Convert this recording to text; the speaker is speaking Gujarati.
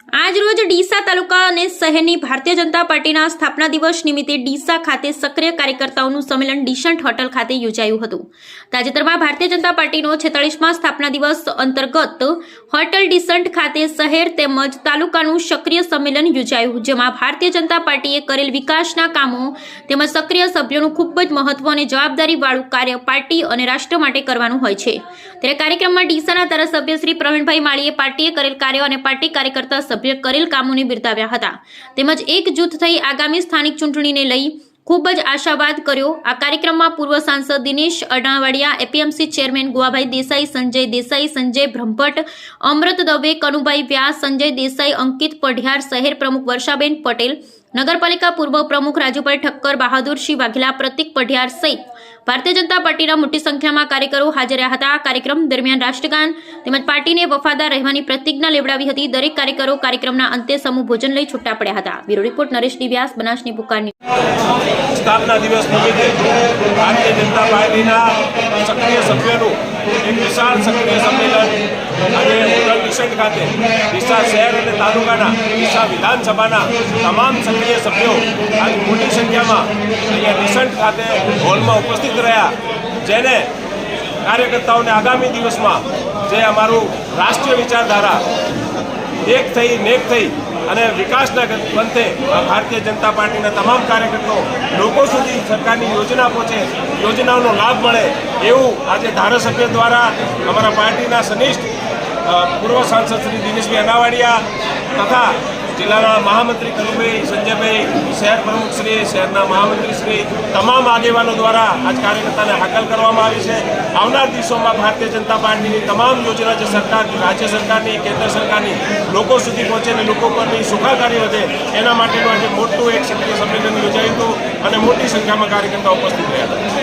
આજ રોજ ડીસા તાલુકા અને શહેરની ભારતીય જનતા પાર્ટીના સ્થાપના દિવસ નિમિત્તે ડીસા ખાતે સક્રિય કાર્યકર્તાઓનું સંમેલન ડીસન્ટ હોટલ ખાતે યોજાયું હતું। તાજેતરમાં ભારતીય જનતા પાર્ટીનો 46મા સ્થાપના દિવસ અંતર્ગત હોટલ ડીસન્ટ ખાતે શહેર તેમજ તાલુકાનું સક્રિય સંમેલન યોજાયું, જેમાં ભારતીય જનતા પાર્ટીએ કરેલ વિકાસના કામો તેમજ સક્રિય સભ્યોનું ખૂબ જ મહત્વ અને જવાબદારીવાળું કાર્ય પાર્ટી અને રાષ્ટ્ર માટે કરવાનું હોય છે। ત્યારે કાર્યક્રમમાં ડીસાના ધારાસભ્ય શ્રી પ્રવીણભાઈ માળીએ પાર્ટીએ કરેલ કાર્યો અને પાર્ટી કાર્યકર્તા સભ્ય કરેલ કામોને બિરદાવ્યા હતા, તેમજ એક જૂથ થઈ આગામી સ્થાનિક ચૂંટણીને લઈ ખૂબ જ આશાવાદ કર્યો। આ કાર્યક્રમમાં પૂર્વ સાંસદ દિનેશ અડાવાડિયા, એપીએમસી ચેરમેન ગુવાભાઈ દેસાઈ, સંજય બ્રહ્મભટ્ટ, અમૃત દવે, કનુભાઈ વ્યાસ, સંજય દેસાઈ, અંકિત પઢિયાર, શહેર પ્રમુખ વર્ષાબેન પટેલ, નગરપાલિકા પૂર્વ પ્રમુખ રાજુભાઈ ઠક્કર, બહાદુરસિંહ વાઘેલા, પ્રતિક પઢિયાર સહિત ભારતીય જનતા પાર્ટીના મોટી સંખ્યામાં કાર્યકરો હાજર રહ્યા હતા। કાર્યક્રમ દરમિયાન રાષ્ટ્રગાન તેમજ પાર્ટીને વફાદાર રહેવાની પ્રતિજ્ઞા લેવડાવી હતી। દરેક કાર્યકરો કાર્યક્રમના અંતે સમૂહ ભોજન લઈ છૂટા પડ્યા હતા। બ્યુરો રિપોર્ટ નરેશ ડી વ્યાસ, બનાસની પુકારની। સ્થાપના દિવસ નિમિત્તે ભારતીય જનતા પાર્ટીના સક્રિય સભ્યોનું એક વિશાળ સક્રિય સંમેલન આજે હોટલ ડીસન્ટ ખાતે ડીસા શહેર અને તાલુકાના ડીસા વિધાનસભાના તમામ સક્રિય સભ્યો આજે મોટી સંખ્યામાં અહીંયા ડીસન્ટ ખાતે હોલમાં ઉપસ્થિત રહ્યા, જેને કાર્યકર્તાઓને આગામી દિવસમાં જે અમારું રાષ્ટ્રીય વિચારધારા એક થઈ નેક થઈ અને વિકાસના પંથે ભારતીય જનતા પાર્ટીના તમામ કાર્યકર્તાઓ લોકો સુધી સરકારની યોજના પહોંચે, યોજનાઓનો લાભ મળે એવું આજે ધારાસભ્ય દ્વારા અમારા પાર્ટીના સનિષ્ઠ પૂર્વ સાંસદ શ્રી દિનેશભાઈ અડાવાડિયા તથા જિલ્લાના મહામંત્રી કનુભાઈ, સંજયભાઈ, શહેર પ્રમુખ શ્રી, શહેરના મહામંત્રી શ્રી, તમામ આગેવાનો દ્વારા આજ કાર્યકર્તાને હાકલ કરવામાં આવી છે। આવનાર દિવસોમાં ભારતીય જનતા પાર્ટીની તમામ યોજના જે સરકાર, રાજ્ય સરકારની, કેન્દ્ર સરકારની લોકો સુધી પહોંચે અને લોકો પરની સુખાકારી વધે એના માટેનું આજે મોટું એક સક્રિય સંમેલન યોજાયું હતું અને મોટી સંખ્યામાં કાર્યકર્તાઓ ઉપસ્થિત રહ્યા હતા।